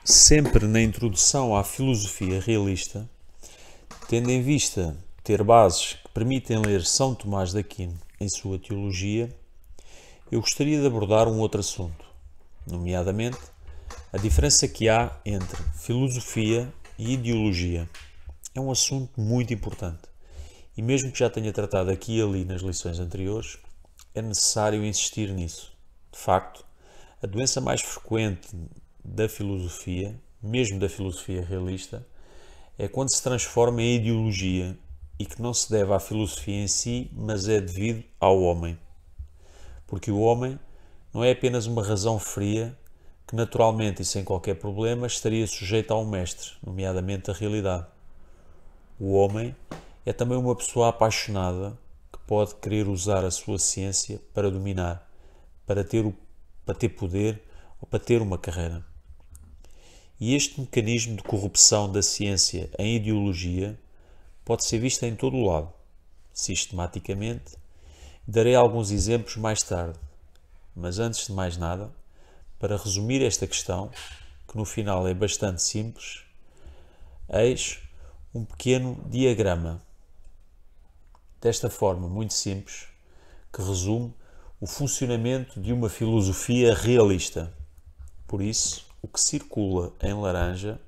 Sempre na introdução à filosofia realista, tendo em vista ter bases que permitem ler São Tomás de Aquino em sua teologia, eu gostaria de abordar um outro assunto, nomeadamente a diferença que há entre filosofia e ideologia. É um assunto muito importante e, mesmo que já tenha tratado aqui e ali nas lições anteriores, é necessário insistir nisso. De facto, a doença mais frequente da filosofia, mesmo da filosofia realista, é quando se transforma em ideologia e que não se deve à filosofia em si, mas é devido ao homem. Porque o homem não é apenas uma razão fria que naturalmente e sem qualquer problema estaria sujeita a um mestre, nomeadamente a realidade. O homem é também uma pessoa apaixonada que pode querer usar a sua ciência para dominar, para ter poder ou para ter uma carreira. E este mecanismo de corrupção da ciência em ideologia pode ser visto em todo o lado, sistematicamente. Darei alguns exemplos mais tarde, mas antes de mais nada, para resumir esta questão, que no final é bastante simples, eis um pequeno diagrama. Desta forma muito simples, que resume o funcionamento de uma filosofia realista. Por isso, o que circula em laranja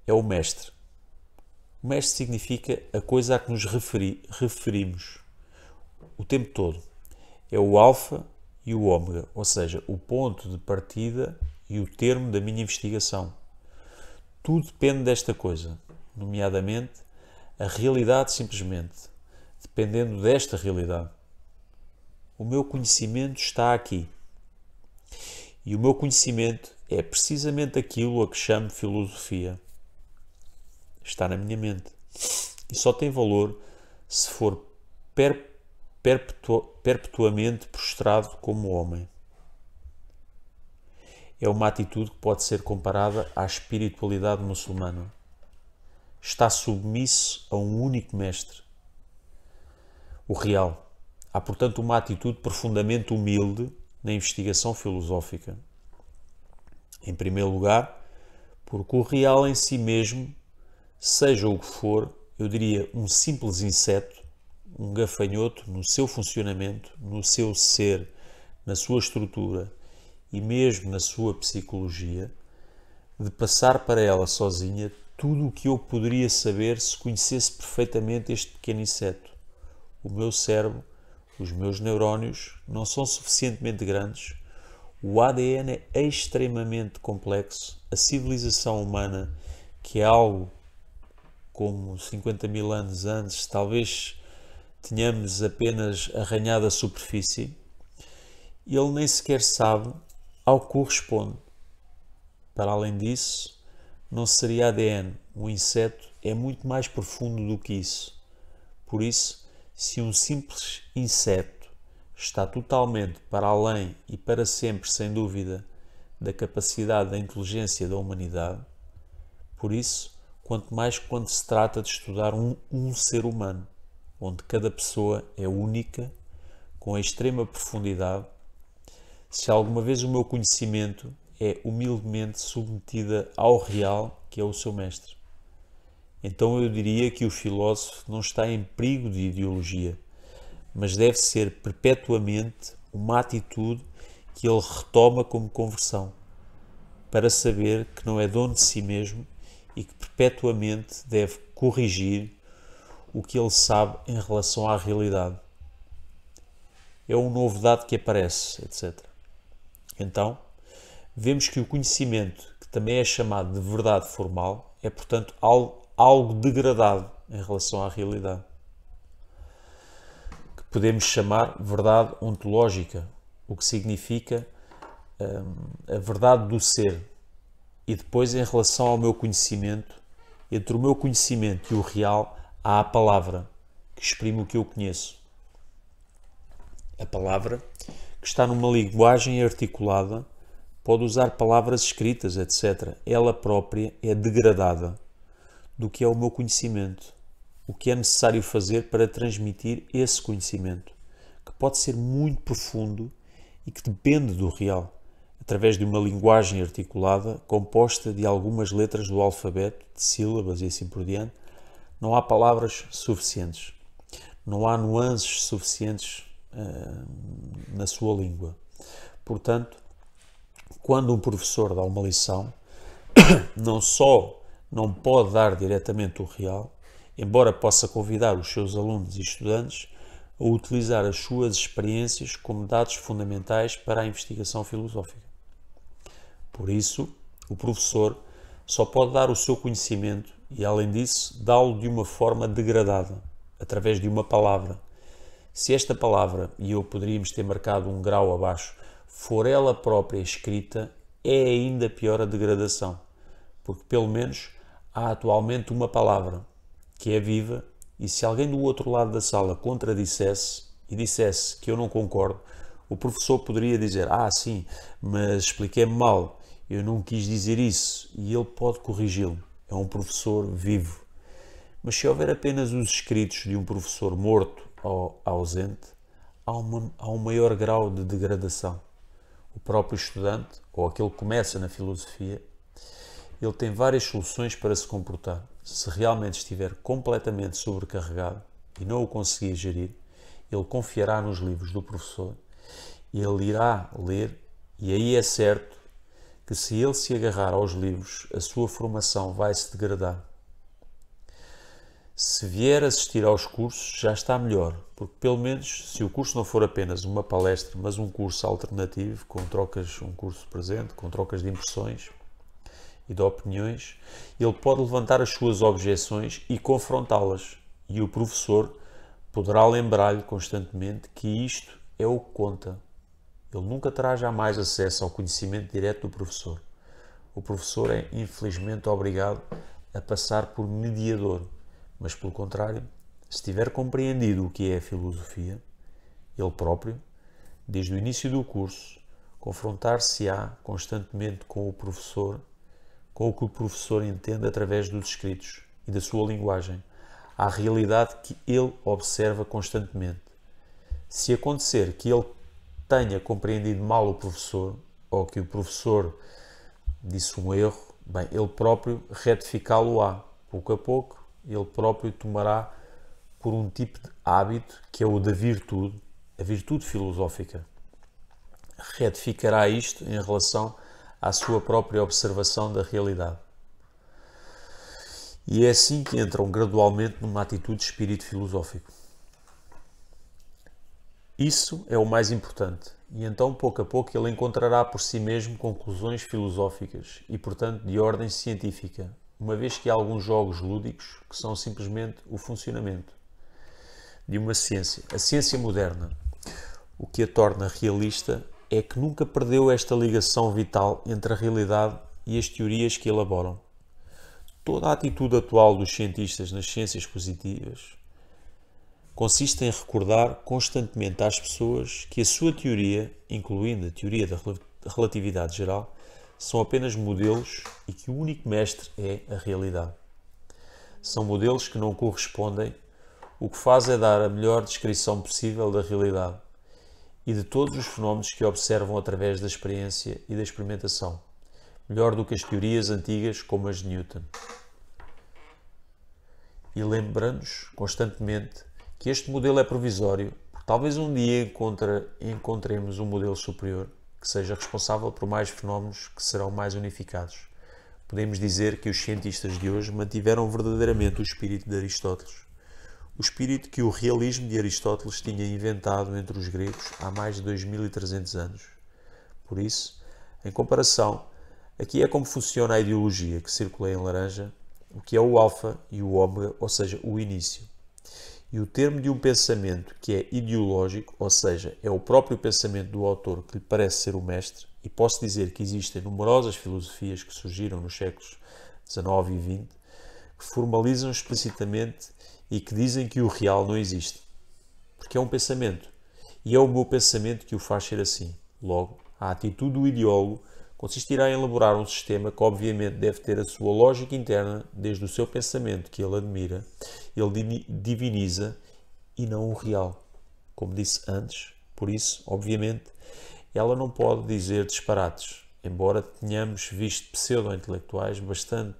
é o mestre. O mestre significa a coisa a que nos referimos o tempo todo. É o alfa e o ômega, ou seja, o ponto de partida e o termo da minha investigação. Tudo depende desta coisa, nomeadamente a realidade simplesmente, dependendo desta realidade. O meu conhecimento está aqui. E o meu conhecimento é precisamente aquilo a que chamo filosofia. Está na minha mente. E só tem valor se for perpetuamente prostrado como homem. É uma atitude que pode ser comparada à espiritualidade muçulmana. Está submisso a um único mestre, o real. Há, portanto, uma atitude profundamente humilde na investigação filosófica. Em primeiro lugar, porque o real em si mesmo, seja o que for, eu diria um simples inseto, um gafanhoto no seu funcionamento, no seu ser, na sua estrutura e mesmo na sua psicologia, de passar para ela sozinha tudo o que eu poderia saber se conhecesse perfeitamente este pequeno inseto. O meu cérebro, os meus neurónios não são suficientemente grandes, o ADN é extremamente complexo, a civilização humana, que é algo como 50 mil anos antes, talvez tenhamos apenas arranhado a superfície, ele nem sequer sabe ao que corresponde. Para além disso, não seria ADN. Um inseto é muito mais profundo do que isso. Por isso, se um simples inseto está totalmente para além e para sempre, sem dúvida, da capacidade da inteligência da humanidade, por isso, quanto mais quando se trata de estudar um ser humano, onde cada pessoa é única, com a extrema profundidade, se alguma vez o meu conhecimento é humildemente submetida ao real, que é o seu mestre. Então eu diria que o filósofo não está em perigo de ideologia, mas deve ser perpetuamente uma atitude que ele retoma como conversão, para saber que não é dono de si mesmo e que perpetuamente deve corrigir o que ele sabe em relação à realidade. É um novo dado que aparece, etc. Então, vemos que o conhecimento, que também é chamado de verdade formal, é, portanto, algo degradado em relação à realidade, que podemos chamar verdade ontológica, o que significa a verdade do ser. E depois, em relação ao meu conhecimento, entre o meu conhecimento e o real, há a palavra, que exprime o que eu conheço. A palavra, que está numa linguagem articulada, pode usar palavras escritas, etc. Ela própria é degradada do que é o meu conhecimento. O que é necessário fazer para transmitir esse conhecimento, que pode ser muito profundo e que depende do real. através de uma linguagem articulada, composta de algumas letras do alfabeto, de sílabas e assim por diante, não há palavras suficientes. Não há nuances suficientes na sua língua. Portanto, quando um professor dá uma lição, não só não pode dar diretamente o real, embora possa convidar os seus alunos e estudantes a utilizar as suas experiências como dados fundamentais para a investigação filosófica. Por isso, o professor só pode dar o seu conhecimento e, além disso, dá-lo de uma forma degradada, através de uma palavra. Se esta palavra, e eu poderíamos ter marcado um grau abaixo, for ela própria escrita, é ainda pior a degradação, porque pelo menos há atualmente uma palavra que é viva, e se alguém do outro lado da sala contradissesse e dissesse que eu não concordo, o professor poderia dizer: sim, mas expliquei-me mal, eu não quis dizer isso, e ele pode corrigi-lo. É um professor vivo. Mas se houver apenas os escritos de um professor morto ou ausente, há um maior grau de degradação. O próprio estudante, ou aquele que começa na filosofia, ele tem várias soluções para se comportar. Se realmente estiver completamente sobrecarregado e não o conseguir gerir, ele confiará nos livros do professor, ele irá ler, e aí é certo que se ele se agarrar aos livros, a sua formação vai se degradar. Se vier assistir aos cursos, já está melhor, porque pelo menos, se o curso não for apenas uma palestra, mas um curso alternativo, com trocas, um curso presente, com trocas de impressões e de opiniões, ele pode levantar as suas objeções e confrontá-las, e o professor poderá lembrar-lhe constantemente que isto é o que conta. Ele nunca terá jamais acesso ao conhecimento direto do professor. O professor é, infelizmente, obrigado a passar por mediador, mas, pelo contrário, se tiver compreendido o que é a filosofia, ele próprio, desde o início do curso, confrontar-se-á constantemente com o professor, com o que o professor entende através dos escritos e da sua linguagem, à realidade que ele observa constantemente. Se acontecer que ele tenha compreendido mal o professor, ou que o professor disse um erro, bem, ele próprio retificá-lo-á. Pouco a pouco, ele próprio tomará por um tipo de hábito, que é o da virtude, a virtude filosófica. Retificará isto em relação à sua própria observação da realidade. E é assim que entram gradualmente numa atitude de espírito filosófico. Isso é o mais importante, e então pouco a pouco ele encontrará por si mesmo conclusões filosóficas e, portanto, de ordem científica, uma vez que há alguns jogos lúdicos que são simplesmente o funcionamento de uma ciência, a ciência moderna. O que a torna realista é que nunca perdeu esta ligação vital entre a realidade e as teorias que elaboram. Toda a atitude atual dos cientistas nas ciências positivas consiste em recordar constantemente às pessoas que a sua teoria, incluindo a teoria da relatividade geral, são apenas modelos e que o único mestre é a realidade. São modelos que não correspondem, o que faz é dar a melhor descrição possível da realidade e de todos os fenómenos que observam através da experiência e da experimentação, melhor do que as teorias antigas como as de Newton. E lembrando-nos constantemente que este modelo é provisório, porque talvez um dia encontremos um modelo superior que seja responsável por mais fenómenos que serão mais unificados. Podemos dizer que os cientistas de hoje mantiveram verdadeiramente o espírito de Aristóteles, o espírito que o realismo de Aristóteles tinha inventado entre os gregos há mais de 2300 anos. Por isso, em comparação, aqui é como funciona a ideologia que circulei em laranja, o que é o alfa e o ômega, ou seja, o início. E o termo de um pensamento que é ideológico, ou seja, é o próprio pensamento do autor que lhe parece ser o mestre, e posso dizer que existem numerosas filosofias que surgiram nos séculos XIX e XX, que formalizam explicitamente e que dizem que o real não existe. Porque é um pensamento. E é o meu pensamento que o faz ser assim. Logo, a atitude do ideólogo consistirá em elaborar um sistema que obviamente deve ter a sua lógica interna desde o seu pensamento que ele admira, ele diviniza e não o real. Como disse antes, por isso, obviamente, ela não pode dizer disparates, embora tenhamos visto pseudo-intelectuais bastante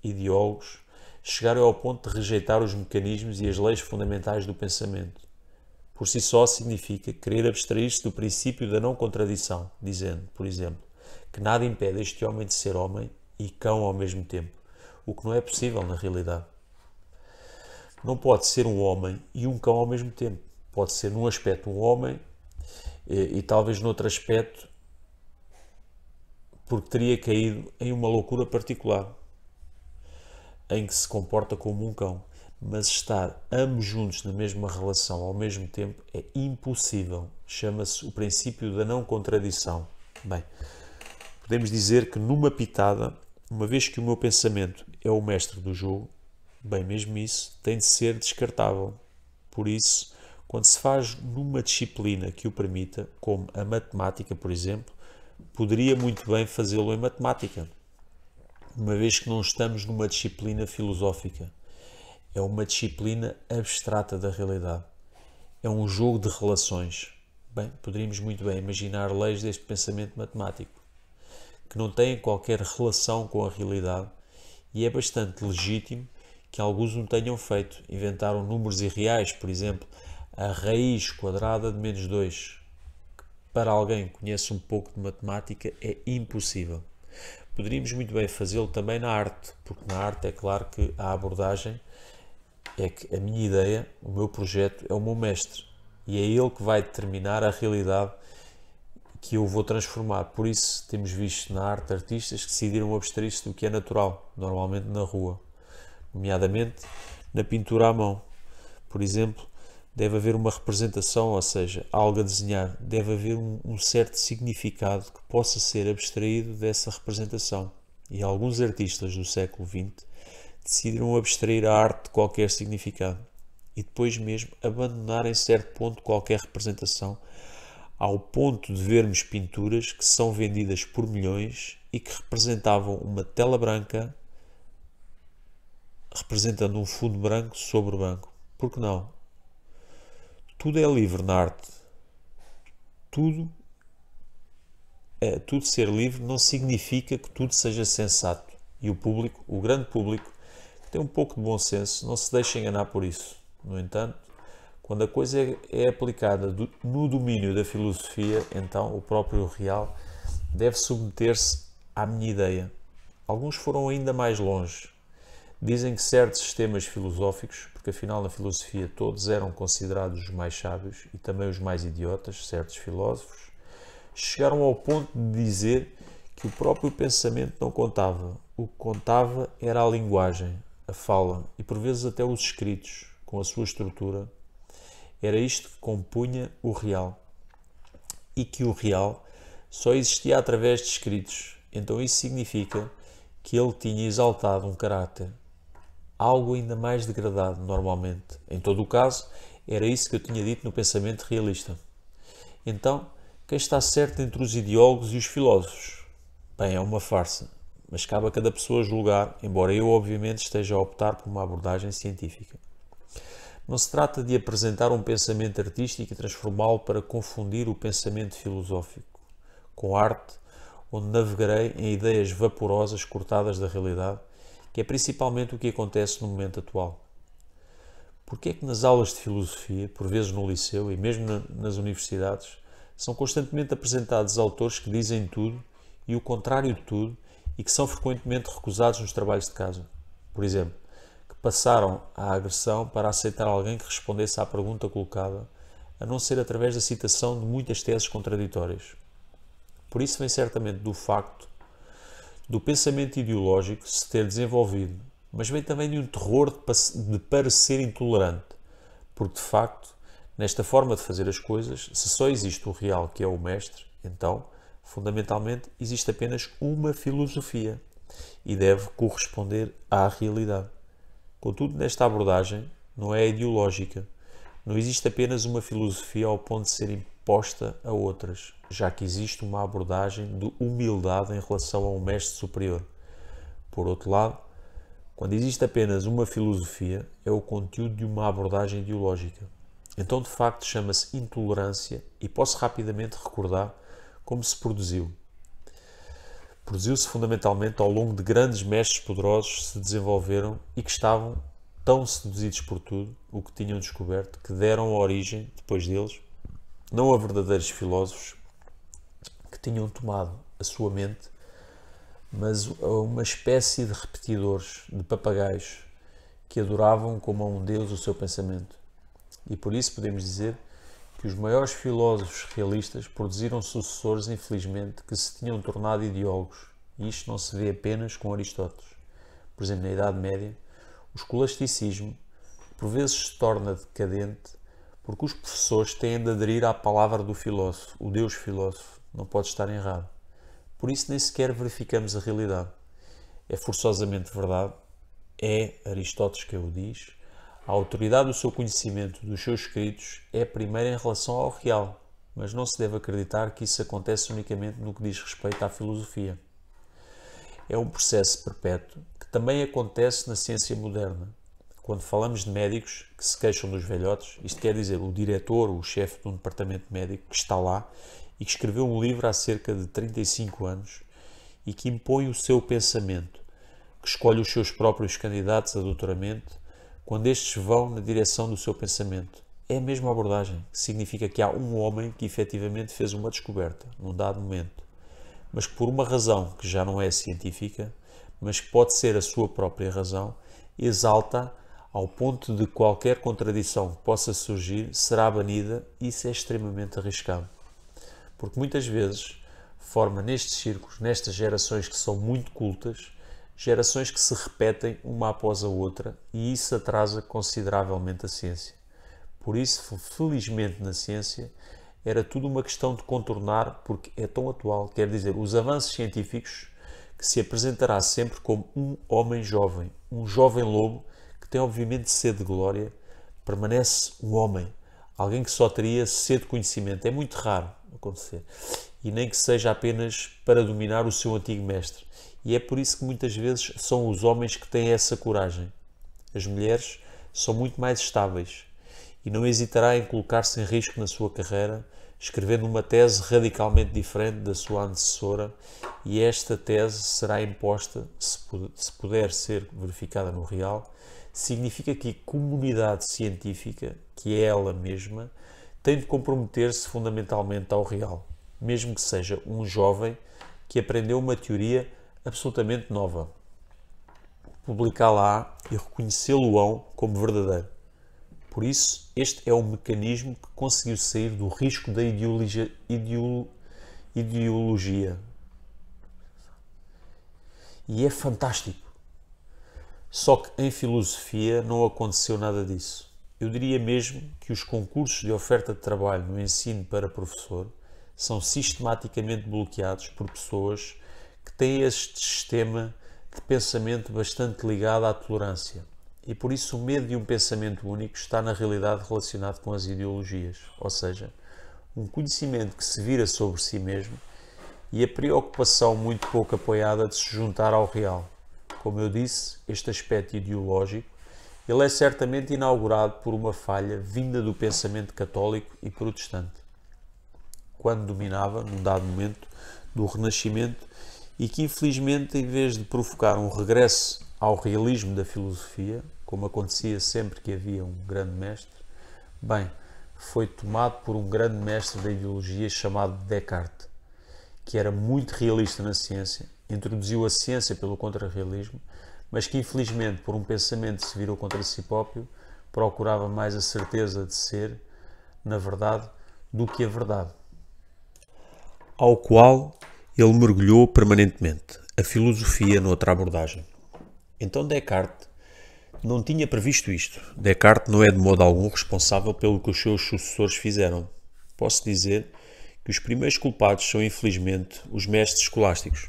ideólogos chegarem ao ponto de rejeitar os mecanismos e as leis fundamentais do pensamento. Por si só significa querer abstrair-se do princípio da não contradição, dizendo, por exemplo, que nada impede este homem de ser homem e cão ao mesmo tempo, o que não é possível na realidade. Não pode ser um homem e um cão ao mesmo tempo. Pode ser num aspecto um homem e talvez noutro aspecto porque teria caído em uma loucura particular, em que se comporta como um cão. Mas estar ambos juntos na mesma relação ao mesmo tempo é impossível. Chama-se o princípio da não contradição. Bem, podemos dizer que numa pitada, uma vez que o meu pensamento é o mestre do jogo, bem, mesmo isso tem de ser descartável. Por isso, quando se faz numa disciplina que o permita, como a matemática, por exemplo, poderia muito bem fazê-lo em matemática, uma vez que não estamos numa disciplina filosófica. É uma disciplina abstrata da realidade. É um jogo de relações. Bem, poderíamos muito bem imaginar leis deste pensamento matemático, que não têm qualquer relação com a realidade, e é bastante legítimo que alguns o tenham feito. Inventaram números irreais, por exemplo, a raiz quadrada de menos 2, que para alguém que conhece um pouco de matemática é impossível. Poderíamos muito bem fazê-lo também na arte, porque na arte é claro que a abordagem é que a minha ideia, o meu projeto é o meu mestre e é ele que vai determinar a realidade que eu vou transformar. Por isso temos visto na arte artistas que decidiram abstrair-se do que é natural, normalmente na rua, nomeadamente na pintura à mão. Por exemplo, deve haver uma representação, ou seja, algo a desenhar, deve haver um certo significado que possa ser abstraído dessa representação. E alguns artistas do século XX decidiram abstrair a arte de qualquer significado e depois mesmo abandonar em certo ponto qualquer representação, ao ponto de vermos pinturas que são vendidas por milhões e que representavam uma tela branca representando um fundo branco sobre branco. Por que não? Tudo é livre na arte. Tudo ser livre não significa que tudo seja sensato. E o público, o grande público, tem um pouco de bom senso, não se deixa enganar por isso. No entanto, quando a coisa é aplicada no domínio da filosofia, então o próprio real deve submeter-se à minha ideia. Alguns foram ainda mais longe. Dizem que certos sistemas filosóficos, porque afinal na filosofia todos eram considerados os mais sábios e também os mais idiotas, certos filósofos, chegaram ao ponto de dizer que o próprio pensamento não contava. O que contava era a linguagem, a fala e por vezes até os escritos, com a sua estrutura. Era isto que compunha o real. E que o real só existia através de escritos. Então isso significa que ele tinha exaltado um caráter, algo ainda mais degradado normalmente. Em todo o caso, era isso que eu tinha dito no pensamento realista. Então, quem está certo entre os ideólogos e os filósofos? Bem, é uma farsa, mas cabe a cada pessoa julgar, embora eu obviamente esteja a optar por uma abordagem científica. Não se trata de apresentar um pensamento artístico e transformá-lo para confundir o pensamento filosófico com arte, onde navegarei em ideias vaporosas cortadas da realidade, que é principalmente o que acontece no momento atual. Porque é que nas aulas de filosofia, por vezes no liceu e mesmo nas universidades, são constantemente apresentados autores que dizem tudo e o contrário de tudo e que são frequentemente recusados nos trabalhos de casa? Por exemplo, que passaram à agressão para aceitar alguém que respondesse à pergunta colocada, a não ser através da citação de muitas teses contraditórias. Por isso vem certamente do facto do pensamento ideológico se ter desenvolvido, mas vem também de um terror de parecer intolerante, porque de facto, nesta forma de fazer as coisas, se só existe o real, que é o mestre, então, fundamentalmente, existe apenas uma filosofia e deve corresponder à realidade. Contudo, nesta abordagem, não é ideológica. Não existe apenas uma filosofia ao ponto de ser imposta a outras, já que existe uma abordagem de humildade em relação a um mestre superior. Por outro lado, quando existe apenas uma filosofia, é o conteúdo de uma abordagem ideológica. Então, de facto, chama-se intolerância e posso rapidamente recordar Como se produziu? Produziu-se fundamentalmente ao longo de grandes mestres poderosos que se desenvolveram e que estavam tão seduzidos por tudo o que tinham descoberto que deram origem, depois deles, não a verdadeiros filósofos que tinham tomado a sua mente, mas a uma espécie de repetidores, de papagaios, que adoravam como a um deus o seu pensamento. E por isso podemos dizer que os maiores filósofos realistas produziram sucessores, infelizmente, que se tinham tornado ideólogos. E isto não se vê apenas com Aristóteles. Por exemplo, na Idade Média, o escolasticismo por vezes se torna decadente porque os professores têm de aderir à palavra do filósofo, o Deus filósofo. Não pode estar errado. Por isso nem sequer verificamos a realidade. É forçosamente verdade, é Aristóteles que o diz, a autoridade do seu conhecimento, dos seus escritos, é primeiro em relação ao real, mas não se deve acreditar que isso acontece unicamente no que diz respeito à filosofia. É um processo perpétuo que também acontece na ciência moderna. Quando falamos de médicos que se queixam dos velhotes, isto quer dizer o diretor, o chefe de um departamento médico que está lá e que escreveu um livro há cerca de 35 anos e que impõe o seu pensamento, que escolhe os seus próprios candidatos a doutoramento quando estes vão na direção do seu pensamento. É a mesma abordagem, que significa que há um homem que efetivamente fez uma descoberta, num dado momento, mas que por uma razão que já não é científica, mas que pode ser a sua própria razão, exalta ao ponto de qualquer contradição que possa surgir será banida. Isso é extremamente arriscado. Porque muitas vezes forma nestes círculos, nestas gerações que são muito cultas, gerações que se repetem uma após a outra e isso atrasa consideravelmente a ciência. Por isso, felizmente na ciência, era tudo uma questão de contornar porque é tão atual, quer dizer, os avanços científicos que se apresentará sempre como um homem jovem, um jovem lobo que tem obviamente sede de glória, permanece um homem, alguém que só teria sede de conhecimento. É muito raro acontecer. E nem que seja apenas para dominar o seu antigo mestre. E é por isso que muitas vezes são os homens que têm essa coragem. As mulheres são muito mais estáveis e não hesitará em colocar-se em risco na sua carreira, escrevendo uma tese radicalmente diferente da sua antecessora, e esta tese será imposta, se puder ser verificada no real. Significa que a comunidade científica, que é ela mesma, tem de comprometer-se fundamentalmente ao real, mesmo que seja um jovem que aprendeu uma teoria absolutamente nova. Publicá-la e reconhecê-lo-ão como verdadeiro. Por isso, este é o mecanismo que conseguiu sair do risco da ideologia. E é fantástico. Só que em filosofia não aconteceu nada disso. Eu diria mesmo que os concursos de oferta de trabalho no ensino para professor são sistematicamente bloqueados por pessoas que têm este sistema de pensamento bastante ligado à tolerância. E por isso o medo de um pensamento único está na realidade relacionado com as ideologias, ou seja, um conhecimento que se vira sobre si mesmo e a preocupação muito pouco apoiada de se juntar ao real. Como eu disse, este aspecto ideológico, ele é certamente inaugurado por uma falha vinda do pensamento católico e protestante, quando dominava, num dado momento, do Renascimento, e que infelizmente, em vez de provocar um regresso ao realismo da filosofia, como acontecia sempre que havia um grande mestre, bem, foi tomado por um grande mestre da ideologia chamado Descartes, que era muito realista na ciência, introduziu a ciência pelo contrarrealismo, mas que infelizmente por um pensamento se virou contra si próprio, procurava mais a certeza de ser, na verdade, do que a verdade. Ao qual ele mergulhou permanentemente, a filosofia noutra abordagem. Então Descartes não tinha previsto isto. Descartes não é de modo algum responsável pelo que os seus sucessores fizeram. Posso dizer que os primeiros culpados são, infelizmente, os mestres escolásticos.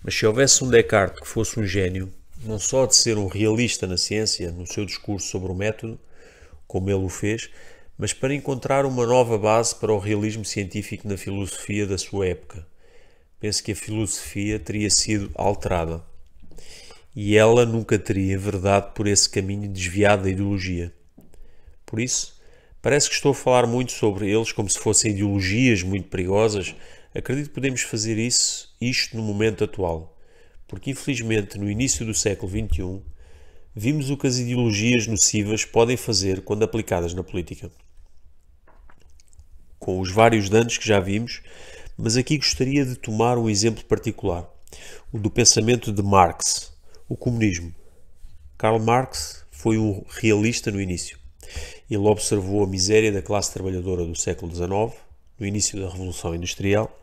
Mas se houvesse um Descartes que fosse um gênio, não só de ser um realista na ciência, no seu discurso sobre o método, como ele o fez, mas para encontrar uma nova base para o realismo científico na filosofia da sua época. Penso que a filosofia teria sido alterada. E ela nunca teria enverdado por esse caminho desviado da ideologia. Por isso, parece que estou a falar muito sobre eles como se fossem ideologias muito perigosas, Acredito que podemos fazer isto no momento atual, porque infelizmente no início do século XXI vimos o que as ideologias nocivas podem fazer quando aplicadas na política. Com os vários danos que já vimos, mas aqui gostaria de tomar um exemplo particular, o do pensamento de Marx, o comunismo. Karl Marx foi um realista no início. Ele observou a miséria da classe trabalhadora do século XIX, no início da Revolução Industrial,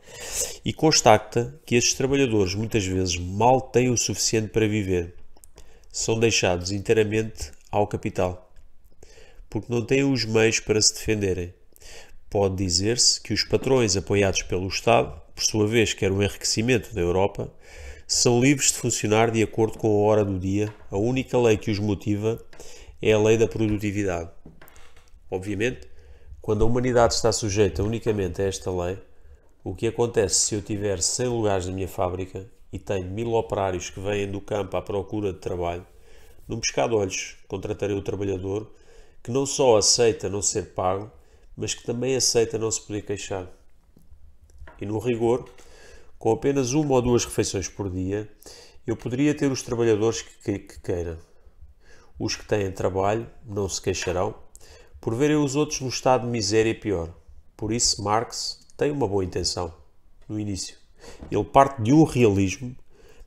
e constata que estes trabalhadores muitas vezes mal têm o suficiente para viver. São deixados inteiramente ao capital, porque não têm os meios para se defenderem. Pode dizer-se que os patrões apoiados pelo Estado, por sua vez quer o enriquecimento da Europa, são livres de funcionar de acordo com a hora do dia. A única lei que os motiva é a lei da produtividade. Obviamente, quando a humanidade está sujeita unicamente a esta lei, o que acontece se eu tiver 100 lugares na minha fábrica e tenho 1000 operários que vêm do campo à procura de trabalho, num piscar de olhos contratarei o trabalhador que não só aceita não ser pago, mas que também aceita não se poder queixar. E no rigor, com apenas 1 ou 2 refeições por dia, eu poderia ter os trabalhadores que queira. Os que têm trabalho não se queixarão, por verem os outros no estado de miséria pior. Por isso, Marx tem uma boa intenção, no início. Ele parte de um realismo,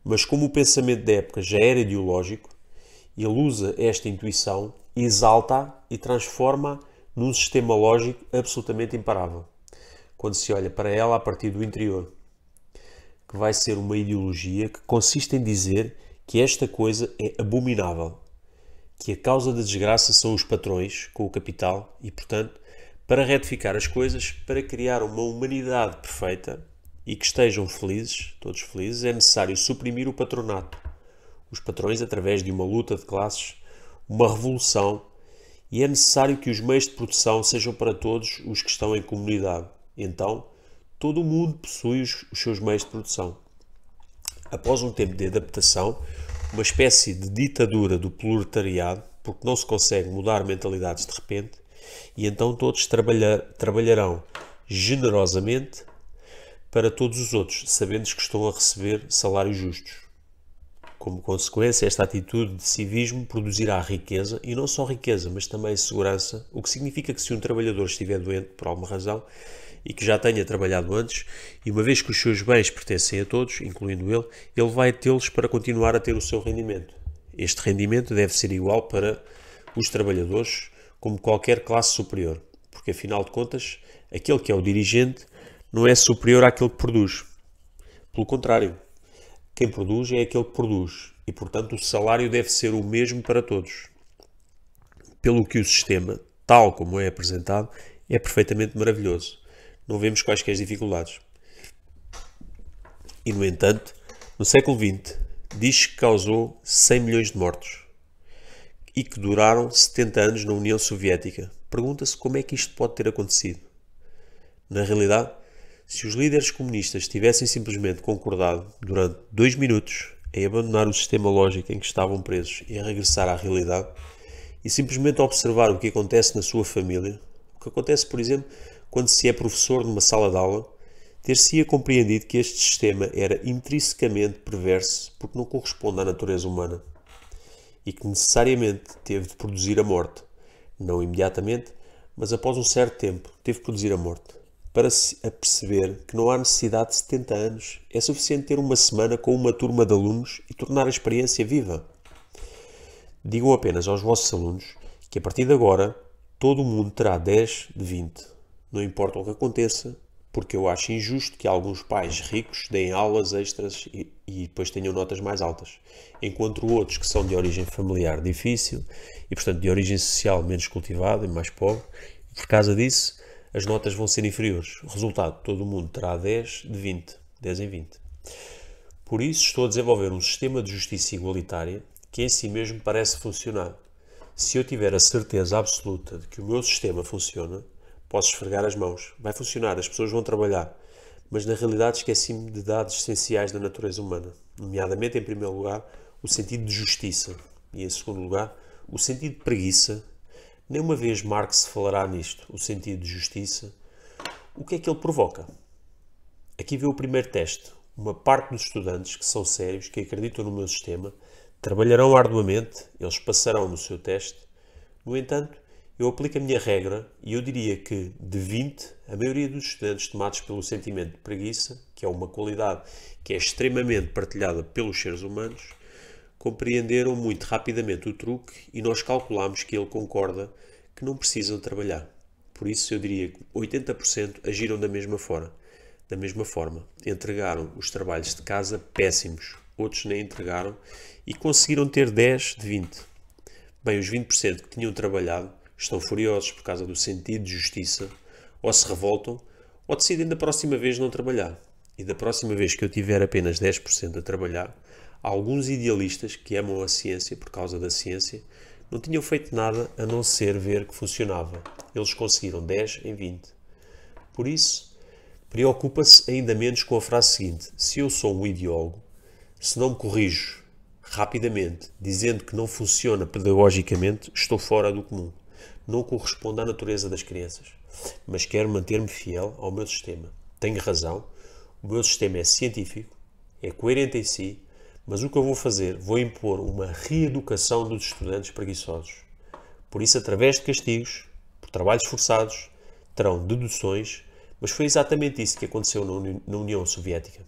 mas como o pensamento da época já era ideológico, ele usa esta intuição, exalta-a e transforma-a num sistema lógico absolutamente imparável, quando se olha para ela a partir do interior, que vai ser uma ideologia que consiste em dizer que esta coisa é abominável, que a causa da desgraça são os patrões, com o capital, e, portanto, para retificar as coisas, para criar uma humanidade perfeita e que estejam felizes, todos felizes, é necessário suprimir o patronato. Os patrões, através de uma luta de classes, uma revolução, e é necessário que os meios de produção sejam para todos os que estão em comunidade. Então, todo o mundo possui os seus meios de produção. Após um tempo de adaptação, uma espécie de ditadura do proletariado, porque não se consegue mudar mentalidades de repente, e então todos trabalharão generosamente para todos os outros, sabendo que estão a receber salários justos. Como consequência, esta atitude de civismo produzirá riqueza, e não só riqueza, mas também segurança, o que significa que se um trabalhador estiver doente por alguma razão, e que já tenha trabalhado antes, e uma vez que os seus bens pertencem a todos, incluindo ele vai tê-los para continuar a ter o seu rendimento. Este rendimento deve ser igual para os trabalhadores como qualquer classe superior, porque afinal de contas, aquele que é o dirigente não é superior àquele que produz. Pelo contrário, quem produz é aquele que produz, e portanto o salário deve ser o mesmo para todos. Pelo que o sistema, tal como é apresentado, é perfeitamente maravilhoso. Não vemos quaisquer dificuldades. E, no entanto, no século XX, diz que causou 100 milhões de mortos e que duraram 70 anos na União Soviética. Pergunta-se como é que isto pode ter acontecido. Na realidade, se os líderes comunistas tivessem simplesmente concordado durante 2 minutos em abandonar o sistema lógico em que estavam presos e a regressar à realidade e simplesmente observar o que acontece na sua família, o que acontece, por exemplo, quando se é professor numa sala de aula, ter-se-ia compreendido que este sistema era intrinsecamente perverso porque não corresponde à natureza humana e que necessariamente teve de produzir a morte, não imediatamente, mas após um certo tempo teve de produzir a morte, para se aperceber que não há necessidade de 70 anos, é suficiente ter uma semana com uma turma de alunos e tornar a experiência viva. Digam apenas aos vossos alunos que a partir de agora todo o mundo terá 10 de 20. Não importa o que aconteça, porque eu acho injusto que alguns pais ricos deem aulas extras e depois tenham notas mais altas, enquanto outros que são de origem familiar difícil e, portanto, de origem social menos cultivada e mais pobre, por causa disso, as notas vão ser inferiores. O resultado, todo o mundo terá 10 de 20, 10 em 20. Por isso, estou a desenvolver um sistema de justiça igualitária que em si mesmo parece funcionar. Se eu tiver a certeza absoluta de que o meu sistema funciona, posso esfregar as mãos. Vai funcionar, as pessoas vão trabalhar. Mas na realidade esqueci-me de dados essenciais da natureza humana. Nomeadamente, em primeiro lugar, o sentido de justiça. E em segundo lugar, o sentido de preguiça. Nem uma vez Marx falará nisto. O sentido de justiça. O que é que ele provoca? Aqui vê o primeiro teste. Uma parte dos estudantes que são sérios, que acreditam no meu sistema, trabalharão arduamente, eles passarão no seu teste. No entanto, eu aplico a minha regra e eu diria que, de 20, a maioria dos estudantes tomados pelo sentimento de preguiça, que é uma qualidade que é extremamente partilhada pelos seres humanos, compreenderam muito rapidamente o truque e nós calculamos que ele concorda que não precisam trabalhar. Por isso, eu diria que 80% agiram da mesma forma. Entregaram os trabalhos de casa péssimos, outros nem entregaram e conseguiram ter 10 de 20. Bem, os 20% que tinham trabalhado estão furiosos por causa do sentido de justiça, ou se revoltam, ou decidem da próxima vez não trabalhar. E da próxima vez que eu tiver apenas 10% a trabalhar, alguns idealistas que amam a ciência por causa da ciência não tinham feito nada a não ser ver que funcionava. Eles conseguiram 10 em 20. Por isso, preocupa-se ainda menos com a frase seguinte: se eu sou um ideólogo, se não me corrijo rapidamente, dizendo que não funciona pedagogicamente, estou fora do comum. Não correspondo à natureza das crianças, mas quero manter-me fiel ao meu sistema. Tenho razão, o meu sistema é científico, é coerente em si, mas o que eu vou fazer? Vou impor uma reeducação dos estudantes preguiçosos. Por isso, através de castigos, por trabalhos forçados, terão deduções, mas foi exatamente isso que aconteceu na União Soviética.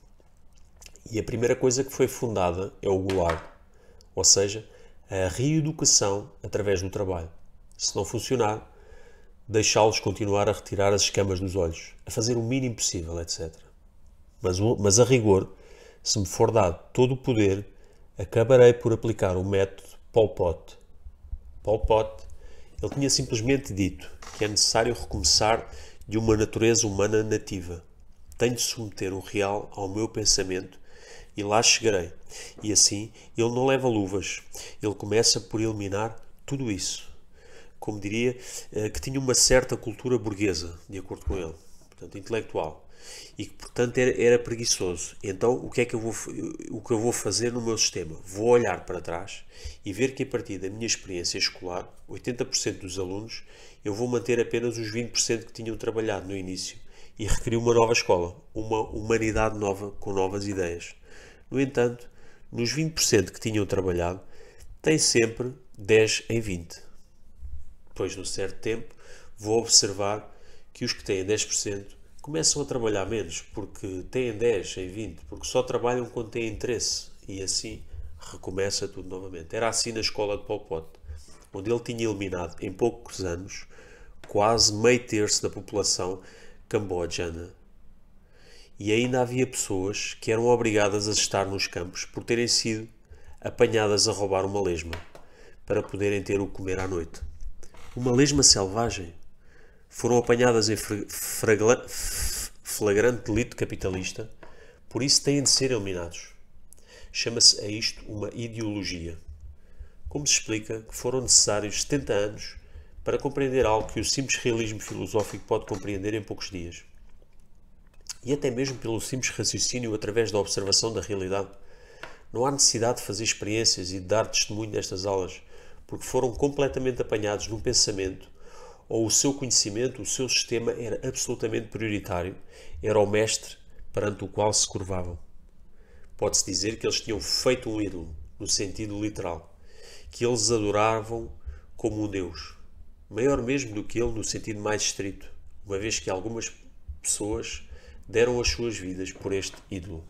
E a primeira coisa que foi fundada é o Gulag, ou seja, a reeducação através do trabalho. Se não funcionar, deixá-los continuar a retirar as escamas dos olhos, a fazer o mínimo possível, etc. Mas a rigor, se me for dado todo o poder, acabarei por aplicar o método Pol Pot. Pol Pot, ele tinha simplesmente dito que é necessário recomeçar de uma natureza humana nativa. Tenho de submeter o real ao meu pensamento e lá chegarei. E assim, ele não leva luvas. Ele começa por eliminar tudo isso. Como diria, que tinha uma certa cultura burguesa, de acordo com ele. Portanto, intelectual. E que, portanto, era preguiçoso. Então, o que eu vou fazer no meu sistema? Vou olhar para trás e ver que, a partir da minha experiência escolar, 80% dos alunos, eu vou manter apenas os 20% que tinham trabalhado no início e recriar uma nova escola, uma humanidade nova, com novas ideias. No entanto, nos 20% que tinham trabalhado, tem sempre 10 em 20. Depois de um certo tempo, vou observar que os que têm 10% começam a trabalhar menos, porque têm 10 em 20, porque só trabalham quando têm interesse. E assim recomeça tudo novamente. Era assim na escola de Pol Pot, onde ele tinha eliminado em poucos anos quase meio terço da população cambodjana. E ainda havia pessoas que eram obrigadas a estar nos campos por terem sido apanhadas a roubar uma lesma para poderem ter o que comer à noite. Uma lesma selvagem. Foram apanhadas em flagrante delito capitalista, por isso têm de ser eliminados. Chama-se a isto uma ideologia. Como se explica que foram necessários 70 anos para compreender algo que o simples realismo filosófico pode compreender em poucos dias. E até mesmo pelo simples raciocínio através da observação da realidade. Não há necessidade de fazer experiências e de dar testemunho destas aulas, porque foram completamente apanhados num pensamento, ou o seu conhecimento, o seu sistema era absolutamente prioritário, era o mestre perante o qual se curvavam. Pode-se dizer que eles tinham feito um ídolo, no sentido literal, que eles adoravam como um Deus, maior mesmo do que ele no sentido mais estrito, uma vez que algumas pessoas deram as suas vidas por este ídolo.